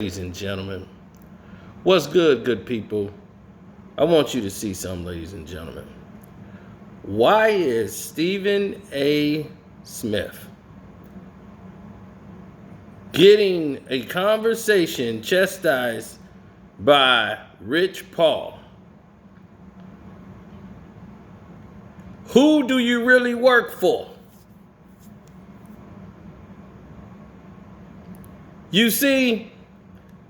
Ladies and gentlemen, what's good people? I want you to see something, ladies and gentlemen. Why is Stephen A. Smith getting a conversation chastised by Rich Paul? Who do you really work for? You see,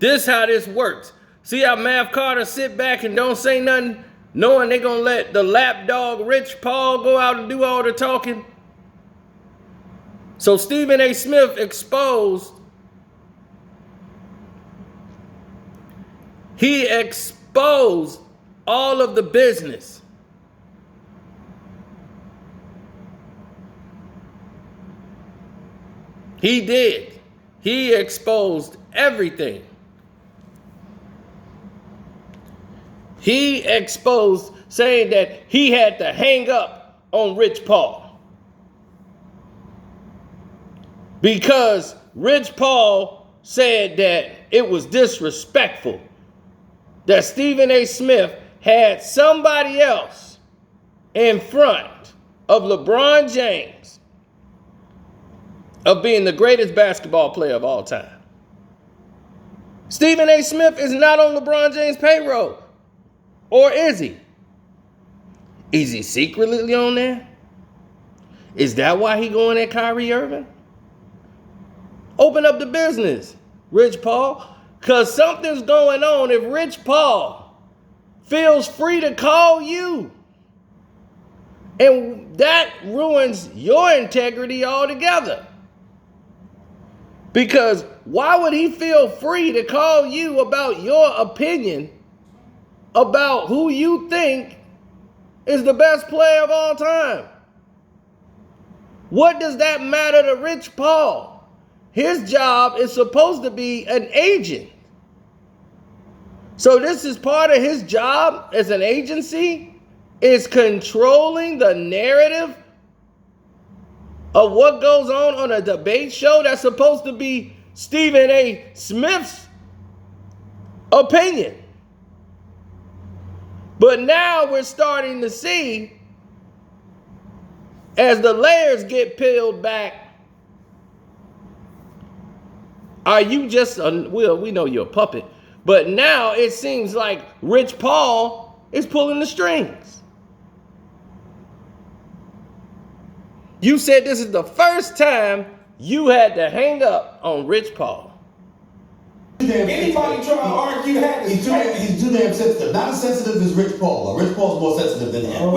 this how this works. See how Mav Carter sit back and don't say nothing, knowing they gonna let the lapdog Rich Paul go out and do all the talking? So Stephen A. Smith exposed, he exposed all of the business. He did. He exposed everything. He exposed, saying that he had to hang up on Rich Paul because Rich Paul said that it was disrespectful that Stephen A. Smith had somebody else in front of LeBron James of being the greatest basketball player of all time. Stephen A. Smith is not on LeBron James' payroll. Or is he? Is he secretly on there? Is that why he going at Kyrie Irving? Open up the business, Rich Paul. Because something's going on if Rich Paul feels free to call you. And that ruins your integrity altogether. Because why would he feel free to call you about your opinion about who you think is the best player of all time? What does that matter to Rich Paul? His job is supposed to be an agent. So this is part of his job as an agency, is controlling the narrative of what goes on a debate show that's supposed to be Stephen A. Smith's opinion. But now we're starting to see, as the layers get peeled back, are you just, well, we know you're a puppet, but now it seems like Rich Paul is pulling the strings. You said this is the first time you had to hang up on Rich Paul. Anybody trying to argue that is he's too damn sensitive. Not as sensitive as Rich Paul. Rich Paul's more sensitive than him.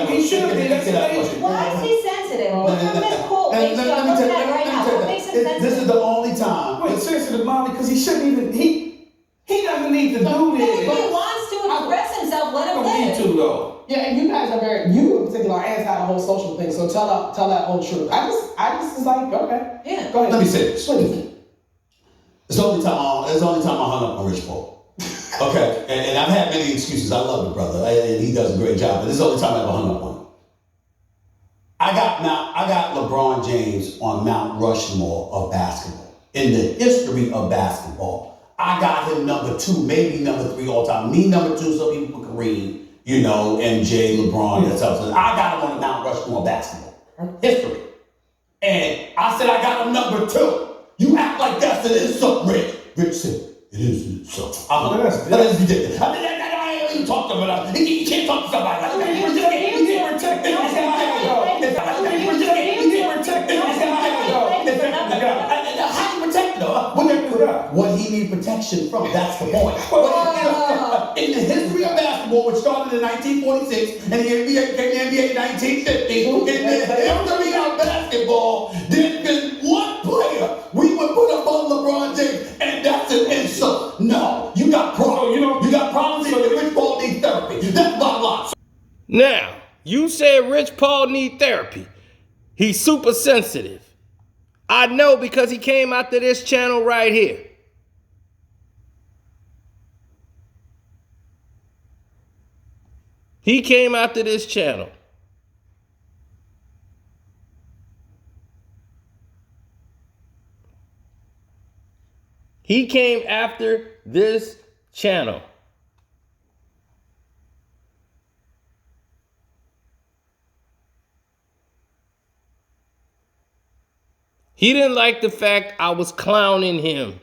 He should be. That's an agent. Why is he sensitive? What kind of quote makes you look at it right now? What makes him sensitive? This is the only time. Wait, sensitive, Molly, because he shouldn't even. He doesn't need to do this. If he wants to express himself, let him Don't live. need to though. Yeah, and you guys are you in particular are anti the whole social thing. So tell that whole truth. I just was like, okay, Yeah. go ahead. Let me say this. It's the only time I hung up on Rich Paul. Okay, and I've had many excuses. I love the brother, and he does a great job. But this is the only time I ever hung up on him. I got LeBron James on Mount Rushmore of basketball. In the history of basketball, I got him number 2, maybe number 3 all time. Me number 2, some people put Kareem, MJ, LeBron, and stuff. I got him on the Mount Rushmore of basketball history, and I said I got him number 2. You act like that's an insult, Rich. Rich said, it is an insult. That's ridiculous. I ain't even talking about it. You can't talk to somebody like that. You can't protect him. How you protect him? What he need protection from, that's the point. In the history of basketball, which started in 1946, and the NBA became the NBA in 1950, in the history of basketball, there's been one player we would put above LeBron James, and that's an insult. No, you got problems. You got problems, so Rich Paul needs therapy. That's bottom line. Now, you said Rich Paul need therapy. He's super sensitive. I know because he came out to this channel right here. He came out to this channel. He came after this channel. He didn't like the fact I was clowning him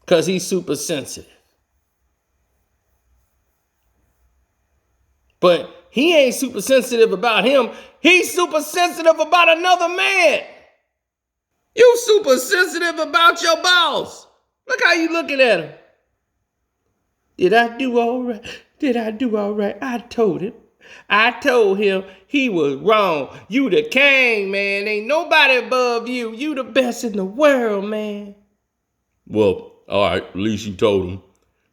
because he's super sensitive. But he ain't super sensitive about him. He's super sensitive about another man. You super sensitive about your boss. Look how you looking at him. Did I do all right? Did I do all right? I told him. I told him he was wrong. You the king, man. Ain't nobody above you. You the best in the world, man. Well, all right. At least you told him.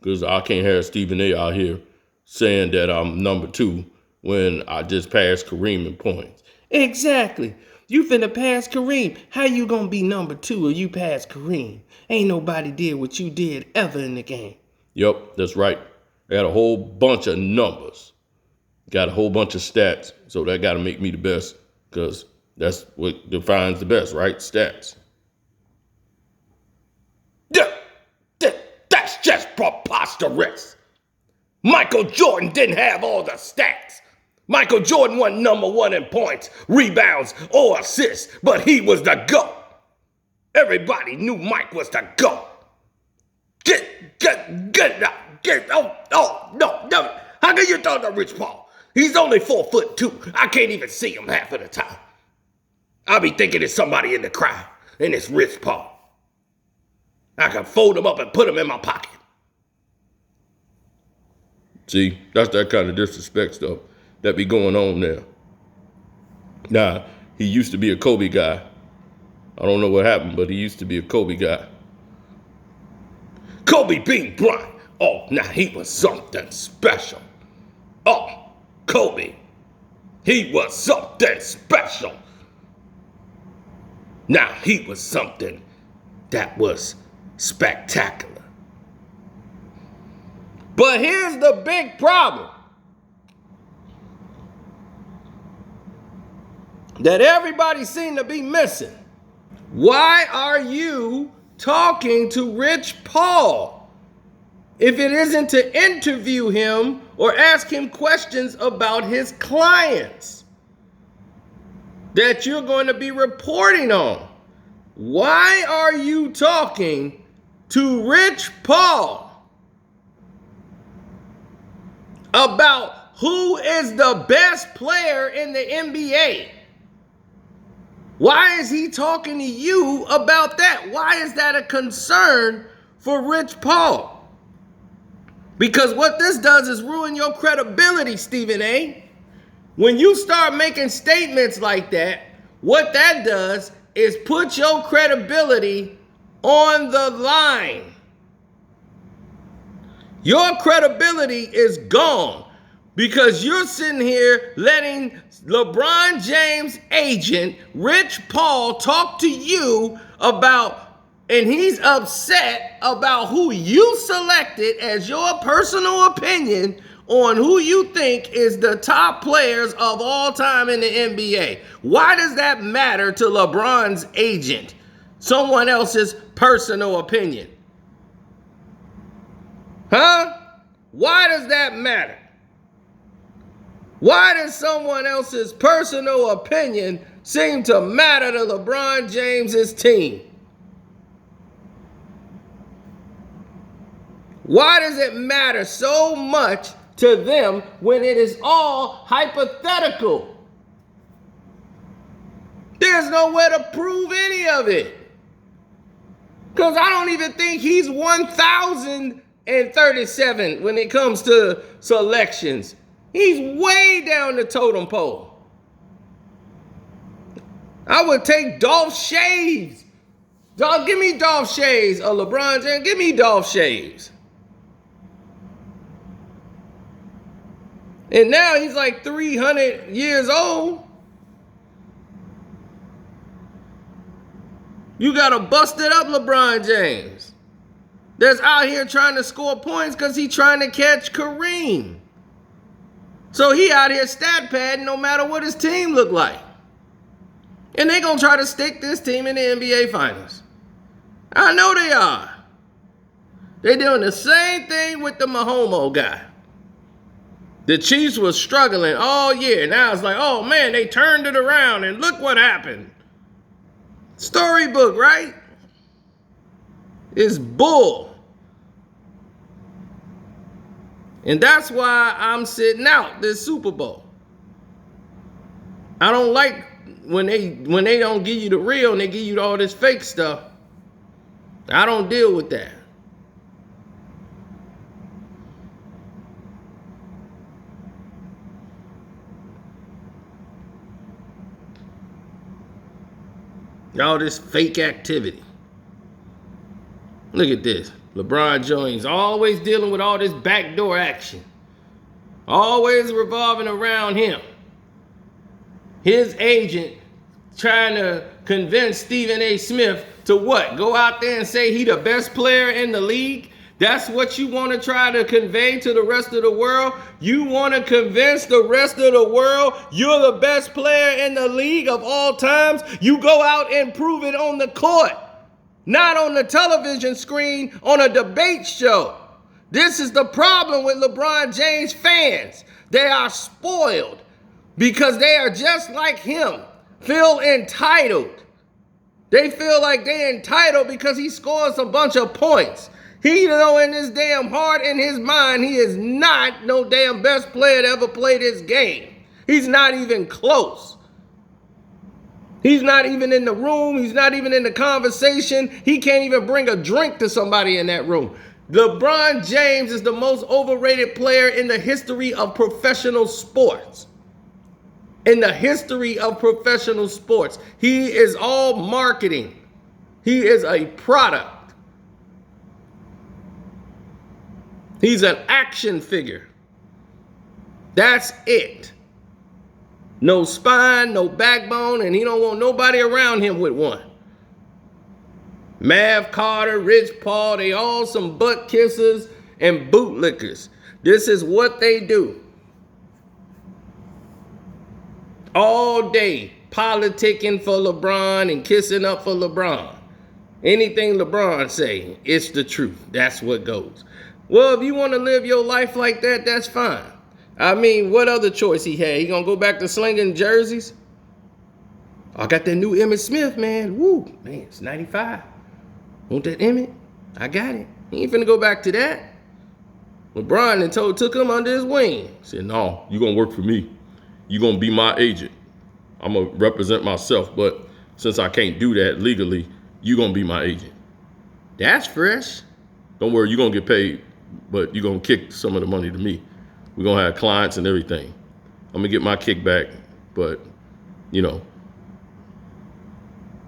Because I can't have Stephen A. out here saying that I'm number 2 when I just passed Kareem in points. Exactly. You finna pass Kareem. How you gonna be number 2 if you pass Kareem? Ain't nobody did what you did ever in the game. Yep, that's right. I got a whole bunch of numbers. Got a whole bunch of stats. So that gotta make me the best because that's what defines the best, right? Stats. That's just preposterous. Michael Jordan didn't have all the stats. Michael Jordan wasn't number 1 in points, rebounds, or assists, but he was the GOAT. Everybody knew Mike was the GOAT. No. How can you talk to Rich Paul? He's only 4'2". I can't even see him half of the time. I'll be thinking it's somebody in the crowd, and it's Rich Paul. I can fold him up and put him in my pocket. See, that's that kind of disrespect stuff that be going on there. Now, he used to be a Kobe guy. I don't know what happened, but he used to be a Kobe guy. Kobe Bean Bryant. Oh, now he was something special. Oh, Kobe. He was something special. Now he was something that was spectacular. But here's the big problem that everybody seemed to be missing. Why are you talking to Rich Paul if it isn't to interview him or ask him questions about his clients that you're going to be reporting on? Why are you talking to Rich Paul about who is the best player in the NBA? Why is he talking to you about that? Why is that a concern for Rich Paul? Because what this does is ruin your credibility, Stephen A. When you start making statements like that, what that does is put your credibility on the line. Your credibility is gone because you're sitting here letting LeBron James' agent, Rich Paul, talk to you about, and he's upset about who you selected as your personal opinion on who you think is the top players of all time in the NBA. Why does that matter to LeBron's agent? Someone else's personal opinion. Huh? Why does that matter? Why does someone else's personal opinion seem to matter to LeBron James's team? Why does it matter so much to them when it is all hypothetical? There's nowhere to prove any of it. Because I don't even think he's 1,037 when it comes to selections. He's way down the totem pole. I would take Dolph Shaves. Give me Dolph Shaves or LeBron James. Give me Dolph Shaves. And now he's like 300 years old. You got a busted up LeBron James that's out here trying to score points because he's trying to catch Kareem. So he out here stat padding no matter what his team look like. And they gonna try to stick this team in the NBA Finals. I know they are. They're doing the same thing with the Mahomes guy. The Chiefs was struggling all year. Now it's like, oh man, they turned it around and look what happened. Storybook, right? It's bull. And that's why I'm sitting out this Super Bowl. I don't like when they don't give you the real and they give you all this fake stuff. I don't deal with that. All this fake activity. Look at this. LeBron James always dealing with all this backdoor action. Always revolving around him. His agent trying to convince Stephen A. Smith to what? Go out there and say he the best player in the league? That's what you want to try to convey to the rest of the world? You want to convince the rest of the world you're the best player in the league of all times? You go out and prove it on the court, not on the television screen on a debate show. This is the problem with LeBron James fans. They are spoiled because they are just like him, feel entitled. They feel like they're entitled because he scores a bunch of points. He know in his damn heart, in his mind, he is not no damn best player to ever play this game. He's not even close. He's not even in the room. He's not even in the conversation. He can't even bring a drink to somebody in that room. LeBron James is the most overrated player in the history of professional sports. In the history of professional sports. He is all marketing. He is a product. He's an action figure. That's it. No spine, no backbone, and he don't want nobody around him with one. Mav Carter, Rich Paul, they all some butt kissers and bootlickers. This is what they do. All day politicking for LeBron and kissing up for LeBron. Anything LeBron say, it's the truth. That's what goes. Well, if you want to live your life like that, that's fine. I mean, what other choice he had? He gonna go back to slinging jerseys? I got that new Emmitt Smith, man. Woo, man, it's 95. Want that Emmitt? I got it. He ain't finna go back to that. LeBron took him under his wing. Said, no, you gonna work for me. You gonna be my agent. I'm gonna represent myself, but since I can't do that legally, you gonna be my agent. That's fresh. Don't worry, you gonna get paid, but you're gonna kick some of the money to me. We're gonna have clients and everything. I'm gonna get my kickback, but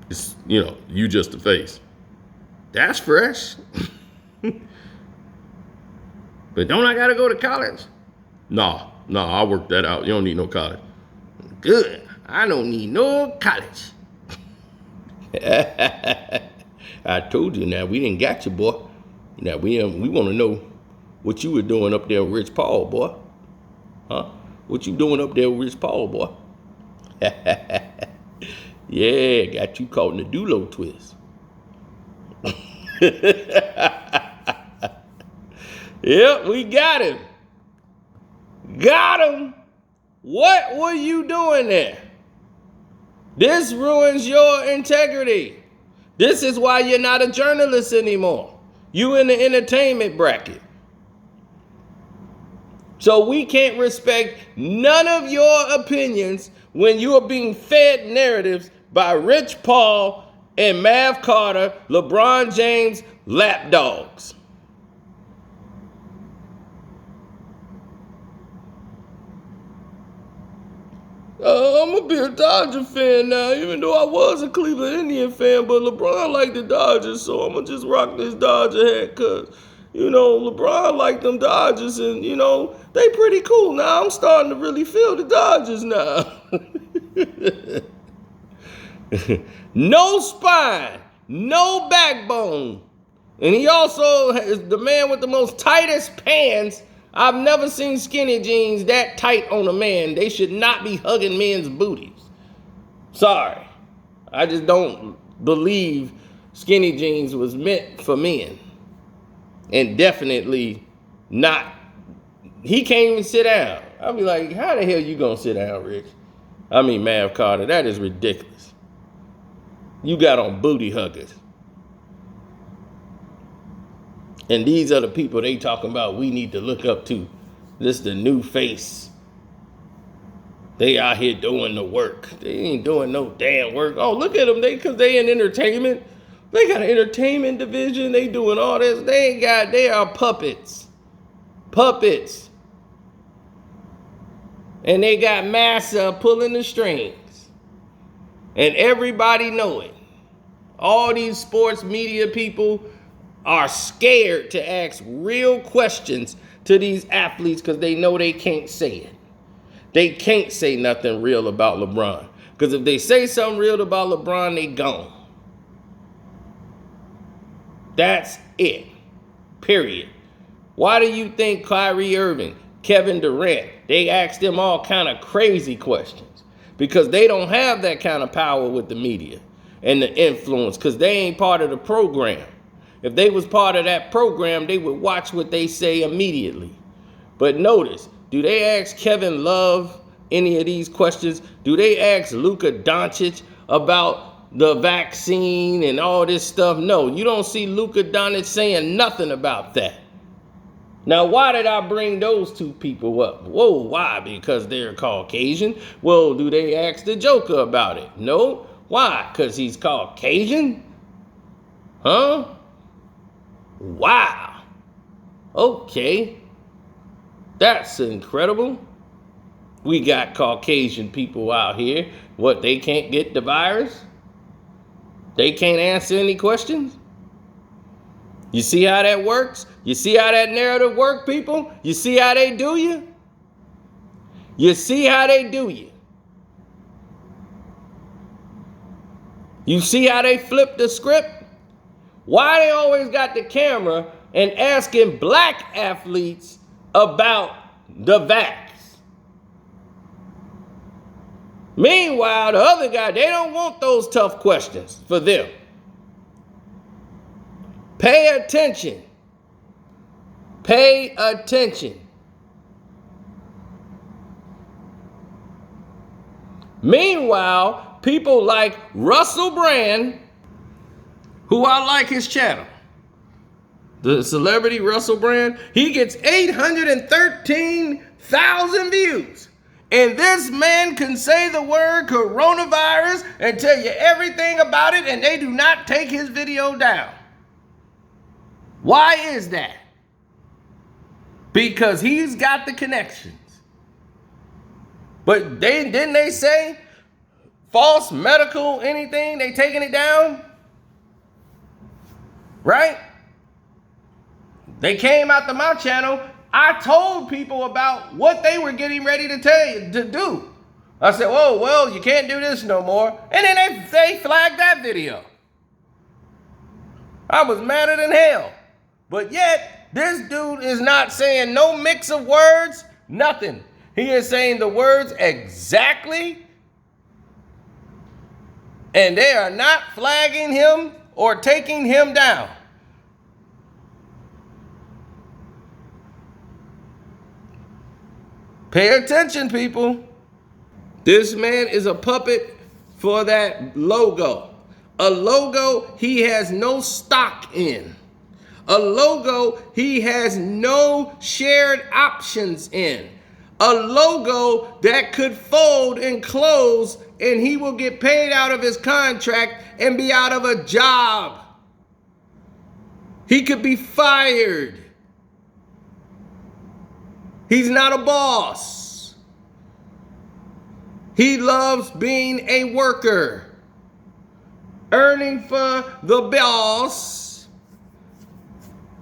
it's you just the face. That's fresh. But don't I gotta go to college? No, I'll work that out. You don't need no college. Good. I don't need no college. I told you now, we didn't got you, boy. Now we want to know what you were doing up there with Rich Paul, boy. Huh? What you doing up there with Rich Paul, boy? Yeah, got you caught in the Dulo twist. Yep, we got him. Got him. What were you doing there? This ruins your integrity. This is why you're not a journalist anymore. You in the entertainment bracket. So we can't respect none of your opinions when you are being fed narratives by Rich Paul and Mav Carter, LeBron James, lapdogs. I'm going to be a Dodger fan now, even though I was a Cleveland Indian fan, but LeBron liked the Dodgers, so I'm going to just rock this Dodger hat because, LeBron liked them Dodgers, and, they pretty cool. Now I'm starting to really feel the Dodgers now. No spine, no backbone. And he also is the man with the most tightest pants. I've never seen skinny jeans that tight on a man. They should not be hugging men's booties. Sorry. I just don't believe skinny jeans was meant for men. And definitely not. He can't even sit down. I'll be like, how the hell you gonna sit down, Rich? I mean, Mav Carter, that is ridiculous. You got on booty huggers. And these are the people they talking about we need to look up to. This the new face. They out here doing the work. They ain't doing no damn work. Oh, look at them. Because they in entertainment. They got an entertainment division. They doing all this. They are puppets. Puppets. And they got Massa pulling the strings. And everybody know it. All these sports media people are scared to ask real questions to these athletes because they know they can't say it. They can't say nothing real about LeBron. Because if they say something real about LeBron, they gone. That's it. Period. Why do you think Kyrie Irving, Kevin Durant, they ask them all kind of crazy questions? Because they don't have that kind of power with the media and the influence because they ain't part of the program. If they was part of that program, they would watch what they say immediately. But notice, do they ask Kevin Love any of these questions? Do they ask Luka Doncic about the vaccine and all this stuff? No, you don't see Luka Doncic saying nothing about that. Now, why did I bring those two people up? Whoa, why? Because they're Caucasian? Well, do they ask the Joker about it? No. Why? Because he's Caucasian? Huh? Wow. Okay. That's incredible. We got Caucasian people out here. What, they can't get the virus? They can't answer any questions? You see how that works? You see how that narrative works, people? You see how they do you? You see how they do you? You see how they flip the script? Why they always got the camera and asking black athletes about the vax? Meanwhile, the other guy, they don't want those tough questions for them. Pay attention. Pay attention. Meanwhile, people like Russell Brand, who I like his channel, the celebrity Russell Brand, he gets 813,000 views. And this man can say the word coronavirus and tell you everything about it, and they do not take his video down. Why is that? Because he's got the connections. But didn't they say false medical anything, they taking it down? Right? They came out to my channel. I told people about what they were getting ready to tell you to do. I said, oh, well, you can't do this no more. And then they flagged that video. I was madder than hell. But yet, this dude is not saying no mix of words, nothing. He is saying the words exactly. And they are not flagging him or taking him down. Pay attention, people. This man is a puppet for that logo. A logo he has no stock in. A logo he has no shared options in. A logo that could fold and close and he will get paid out of his contract and be out of a job. He could be fired. He's not a boss. He loves being a worker, earning for the boss,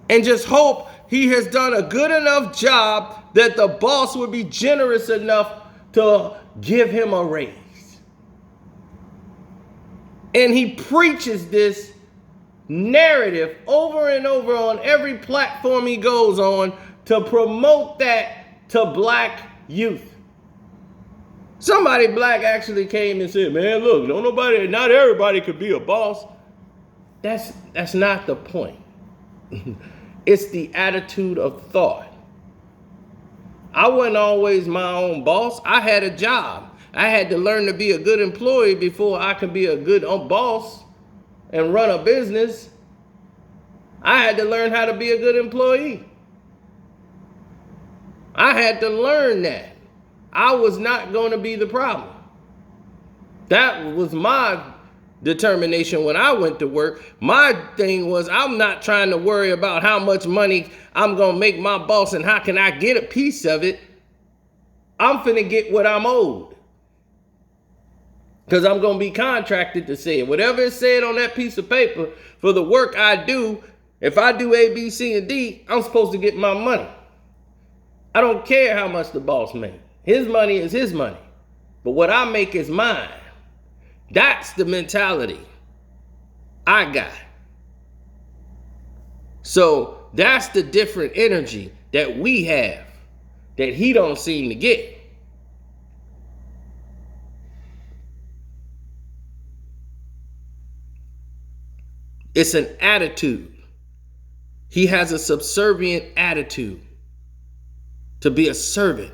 and just hope he has done a good enough job that the boss would be generous enough to give him a raise. And he preaches this narrative over and over on every platform he goes on to promote that to black youth. Somebody black actually came and said, man, look, not everybody could be a boss. That's not the point. It's the attitude of thought. I wasn't always my own boss. I had a job. I had to learn to be a good employee before I could be a good boss and run a business. I had to learn how to be a good employee. I had to learn that. I was not going to be the problem. That was my determination when I went to work. My thing was, I'm not trying to worry about how much money I'm going to make my boss and how can I get a piece of it. I'm finna get what I'm owed. Because I'm going to be contracted to say it. Whatever is said on that piece of paper for the work I do, if I do A, B, C, and D, I'm supposed to get my money. I don't care how much the boss makes. His money is his money. But what I make is mine. That's the mentality I got. So that's the different energy that we have that he don't seem to get. It's an attitude. He has a subservient attitude to be a servant.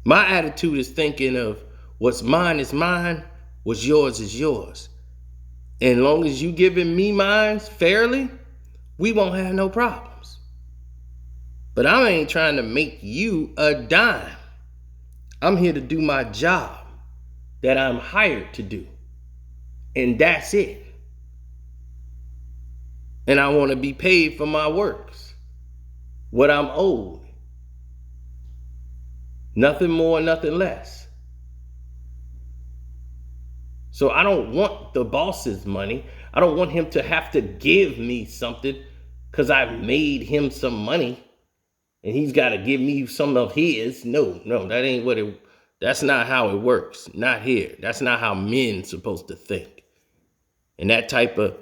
My attitude is thinking of what's mine is mine, what's yours is yours. And as long as you giving me mine fairly, we won't have no problems. But I ain't trying to make you a dime. I'm here to do my job that I'm hired to do. And that's it. And I want to be paid for my works, what I'm owed. Nothing more, nothing less. So I don't want the boss's money. I don't want him to have to give me something because I made him some money and he's got to give me some of his. No, that ain't what that's not how it works. Not here. That's not how men supposed to think. And that type of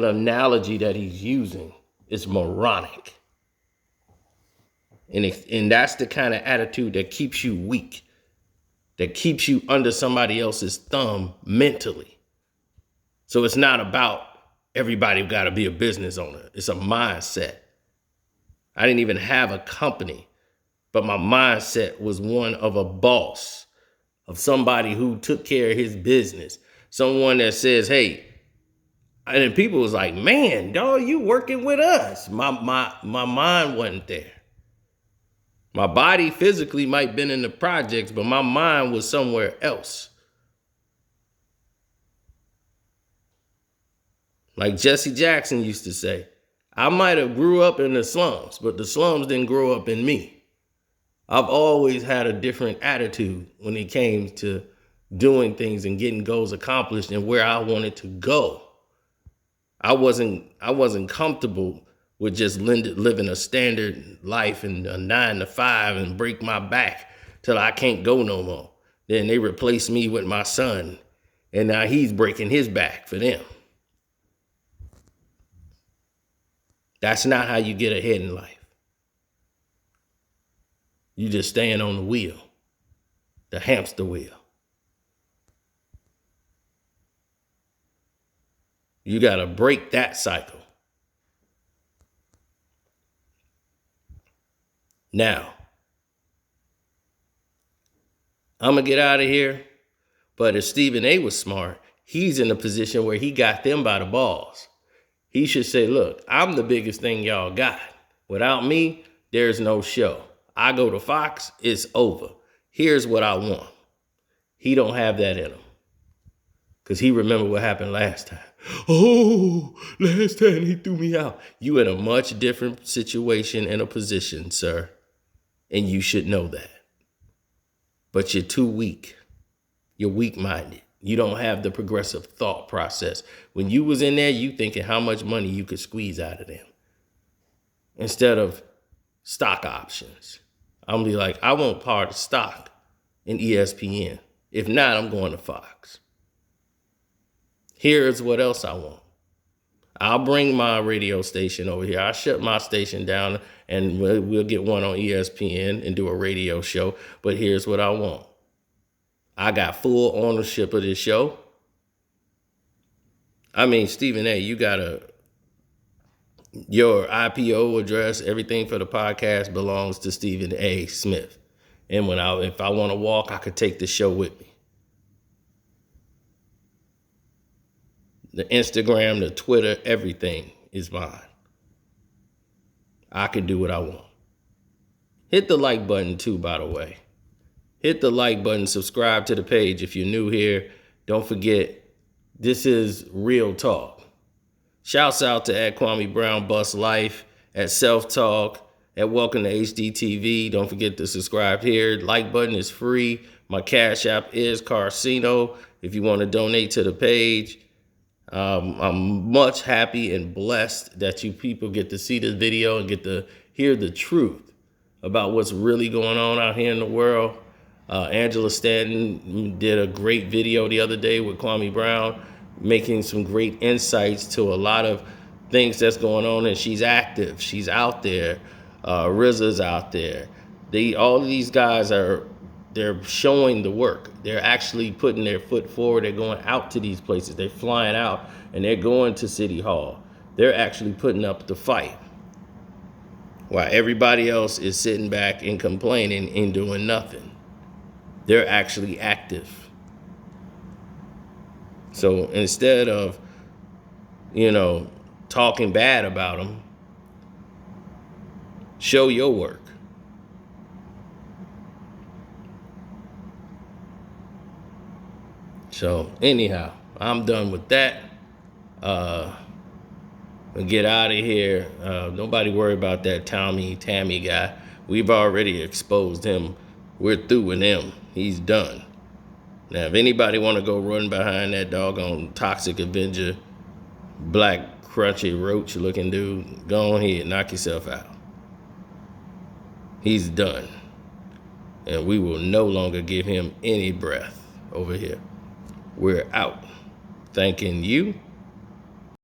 analogy that he's using is moronic. And that's the kind of attitude that keeps you weak, that keeps you under somebody else's thumb mentally. So it's not about everybody got to be a business owner. It's a mindset. I didn't even have a company, but my mindset was one of a boss, of somebody who took care of his business, someone that says, hey, and then people was like, man, dog, you working with us. My mind wasn't there. My body physically might have been in the projects, but my mind was somewhere else. Like Jesse Jackson used to say, I might have grew up in the slums, but the slums didn't grow up in me. I've always had a different attitude when it came to doing things and getting goals accomplished and where I wanted to go. I wasn't comfortable with just living a standard life and a 9 to 5 and break my back till I can't go no more. Then they replace me with my son, and now he's breaking his back for them. That's not how you get ahead in life. You just stand on the wheel, the hamster wheel. You got to break that cycle. Now, I'm going to get out of here. But if Stephen A was smart, he's in a position where he got them by the balls. He should say, look, I'm the biggest thing y'all got. Without me, there's no show. I go to Fox, it's over. Here's what I want. He don't have that in him. Because he remembered what happened last time. Oh, last time he threw me out. You in a much different situation and a position, sir. And you should know that. But you're too weak. You're weak-minded. You don't have the progressive thought process. When you was in there, you thinking how much money you could squeeze out of them. Instead of stock options. I'm gonna be like, I want part of stock in ESPN. If not, I'm going to Fox. Here's what else I want. I'll bring my radio station over here. I'll shut my station down and we'll get one on ESPN and do a radio show. But here's what I want. I got full ownership of this show. I mean, Stephen A., you got your IPO address, everything for the podcast belongs to Stephen A. Smith. And if I want to walk, I could take the show with me. The Instagram, the Twitter, everything is mine. I can do what I want. Hit the like button too, by the way. Hit the like button, subscribe to the page if you're new here. Don't forget, this is real talk. Shouts out to at Kwame Brown Bust Life, at Self Talk, at Welcome to HDTV. Don't forget to subscribe here. Like button is free. My Cash App is Carcino if you want to donate to the page. I'm much happy and blessed that you people get to see this video and get to hear the truth about what's really going on out here in the world. Angela Stanton did a great video the other day with Kwame Brown, making some great insights to a lot of things that's going on, and she's active. She's out there. RZA's out there. All of these guys they're showing the work. They're actually putting their foot forward. They're going out to these places. They're flying out and they're going to City Hall. They're actually putting up the fight. While everybody else is sitting back and complaining and doing nothing. They're actually active. So instead of, talking bad about them, show your work. So anyhow, I'm done with that. I'll get out of here. Nobody worry about that Tammy guy. We've already exposed him. We're through with him. He's done. Now, if anybody want to go run behind that doggone Toxic Avenger, black crunchy roach looking dude, go on ahead, knock yourself out. He's done. And we will no longer give him any breath over here. We're out. Thanking you